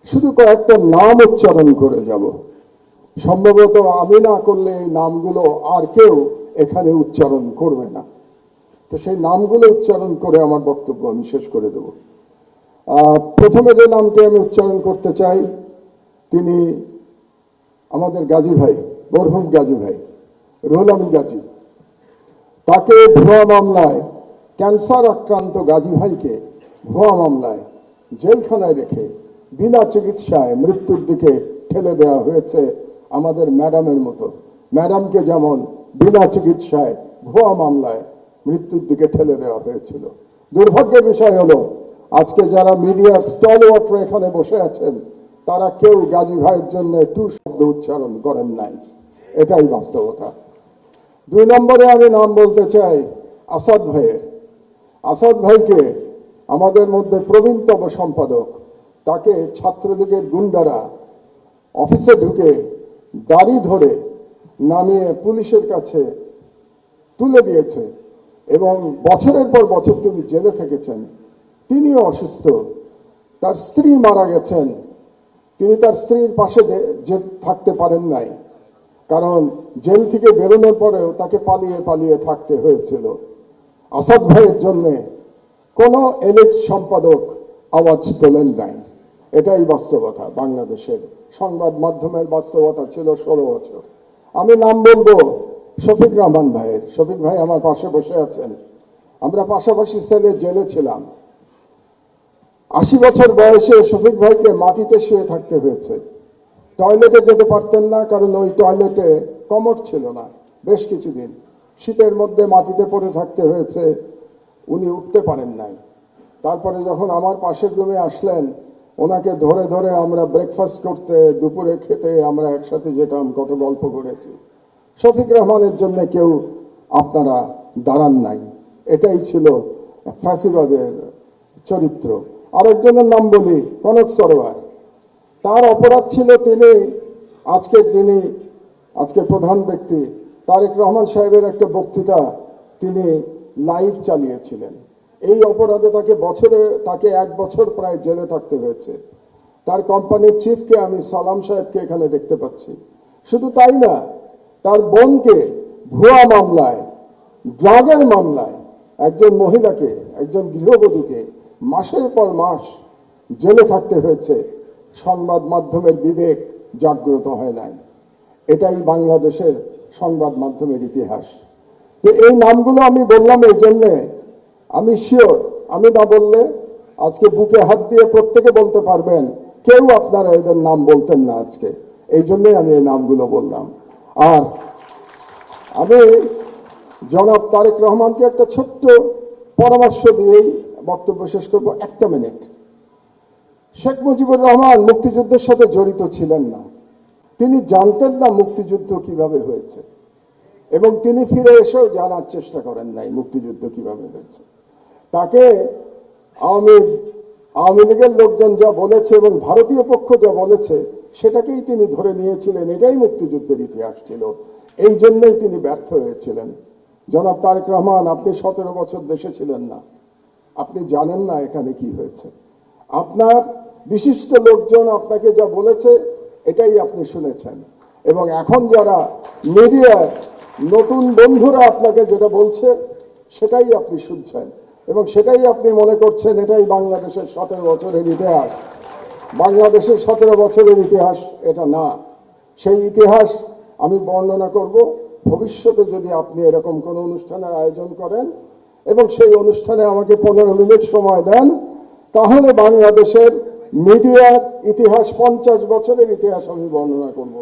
শুধু কয়েকটা নাম উচ্চারণ করে যাব। সম্ভবত আমি না করলে এই নামগুলো আর কেউ এখানে উচ্চারণ করবে না। তো সেই নামগুলো উচ্চারণ করে আমার বক্তব্য আমি শেষ করে দেব। প্রথমে যে নামটি আমি উচ্চারণ করতে চাই, তিনি আমাদের গাজী ভাই, মরহুম গাজী ভাই রুহুল আমিন গাজী। তাকে ভুয়া মামলায়, ক্যান্সার আক্রান্ত গাজী ভাইকে ভুয়া মামলায় জেলখানায় রেখে বিনা চিকিৎসায় মৃত্যুর দিকে ঠেলে দেওয়া হয়েছে আমাদের ম্যাডামের মতো। ম্যাডামকে যেমন বিনা চিকিৎসায় ভুয়া মামলায় মৃত্যুর দিকে ঠেলে দেওয়া হয়েছিল। দুর্ভাগ্যের বিষয় হলো আজকে যারা মিডিয়ার স্টলওয়ার্ট এখানে বসে আছেন, তারা কেউ গাজী ভাইয়ের জন্য টু শব্দ উচ্চারণ করেন নাই। এটাই বাস্তবতা। 2 নম্বরে আমি নাম বলতে চাই আসাদ ভাইয়ের। আসাদ ভাইকে আমাদের মধ্যে প্রবীণতম সম্পাদক, তাকে ছাত্রলীগের গুন্ডারা অফিসে ঢুকে গাড়ি ধরে নামিয়ে পুলিশের কাছে তুলে দিয়েছে এবং বছরের পর বছর তিনি জেলে থেকেছেন। তিনিও অসুস্থ, তার স্ত্রী মারা গেছেন, তিনি তার স্ত্রীর পাশে থাকতে পারেন নাই, কারণ জেল থেকে বেরোনোর পরেও তাকে পালিয়ে পালিয়ে থাকতে হয়েছিল। আসাদ ভাইয়ের জন্যে কোনো এলিট সম্পাদক আওয়াজ তোলেন নাই। এটাই বাস্তবতা। বাংলাদেশের সংবাদ মাধ্যমের বাস্তবতা ছিল 16 বছর। আমি নাম বলবো শফিক রহমান ভাইয়ের। শফিক ভাই আমার পাশে বসে আছেন, আমরা পাশাপাশি সেলে জেলে ছিলাম। 80 বছর বয়সে শফিক ভাইকে মাটিতে শুয়ে থাকতে হয়েছে। টয়লেটে যেতে পারতেন না, কারণ ওই টয়লেটে কমোড ছিল না। বেশ কিছুদিন শীতের মধ্যে মাটিতে পড়ে থাকতে হয়েছে, উনি উঠতে পারেন নাই। তারপরে যখন আমার পাশের রুমে আসলেন, ওনাকে ধরে ধরে আমরা ব্রেকফাস্ট করতে, দুপুরে খেতে আমরা একসাথে যেতাম, কত গল্প করেছি। শফিক রহমানের জন্য কেউ আপনারা দাঁড়ান নাই। এটাই ছিল ফ্যাসিবাদের চরিত্র। আরেকজনের নাম বলি, কনক সরোয়ার। তার অপরাধ ছিল তিনি আজকে প্রধান ব্যক্তি তারেক রহমান সাহেবের একটা বক্তৃতা তিনি লাইভ চালিয়েছিলেন। এই অপরাধে তাকে 1 বছর প্রায় জেলে থাকতে হয়েছে। তার কোম্পানির চিফকে আমি সালাম সাহেবকে এখানে দেখতে পাচ্ছি। শুধু তাই না, তার বোনকে ভুয়া মামলায়, ড্রাগের মামলায় একজন মহিলাকে, একজন গৃহবধূকে মাসের পর মাস জেলে থাকতে হয়েছে। সংবাদ মাধ্যমের বিবেক জাগ্রত হয় নাই। এটাই বাংলাদেশের সংবাদ মাধ্যমের ইতিহাস। তো এই নামগুলো আমি বললাম এই জন্যে, আমি শিওর আমি না বললে আজকে বুকে হাত দিয়ে প্রত্যেকে বলতে পারবেন কেউ আপনারা এদের নাম বলতেন না আজকে। এই জন্যই আমি এই নামগুলো বললাম। আর আমি জনাব তারেক রহমানকে একটা ছোট্ট পরামর্শ দিয়েই বক্তব্য শেষ করবো। 1 মিনিট। শেখ মুজিবুর রহমান মুক্তিযুদ্ধের সাথে জড়িত ছিলেন না। তিনি জানতেন না মুক্তিযুদ্ধ কিভাবে হয়েছে, এবং তিনি ফিরে এসেও জানার চেষ্টা করেন নাই মুক্তিযুদ্ধ কিভাবে হয়েছে। তাকে আওয়ামী লীগের লোকজন যা বলেছে এবং ভারতীয় পক্ষ যা বলেছে সেটাকেই তিনি ধরে নিয়েছিলেন। এটাই মুক্তিযুদ্ধের ইতিহাস ছিল। এই জন্যই তিনি ব্যর্থ হয়েছিলেন। জনাব তারেক রহমান, আপনি 17 বছর দেশে ছিলেন না, আপনি জানেন না এখানে কি হয়েছে। আপনার বিশিষ্ট লোকজন আপনাকে যা বলেছে এটাই আপনি শুনেছেন, এবং এখন যারা মিডিয়ার নতুন বন্ধুরা আপনাকে যেটা বলছে সেটাই আপনি শুনছেন, এবং সেটাই আপনি মনে করছেন এটাই বাংলাদেশের 17 বছরের ইতিহাস। বাংলাদেশের 17 বছরের ইতিহাস এটা না। সেই ইতিহাস আমি বর্ণনা করব ভবিষ্যতে যদি আপনি এরকম কোনো অনুষ্ঠানের আয়োজন করেন এবং সেই অনুষ্ঠানে আমাকে 15 মিনিট সময় দেন, তাহলে বাংলাদেশের মিডিয়ার ইতিহাস, 50 বছরের ইতিহাস আমি বর্ণনা করব।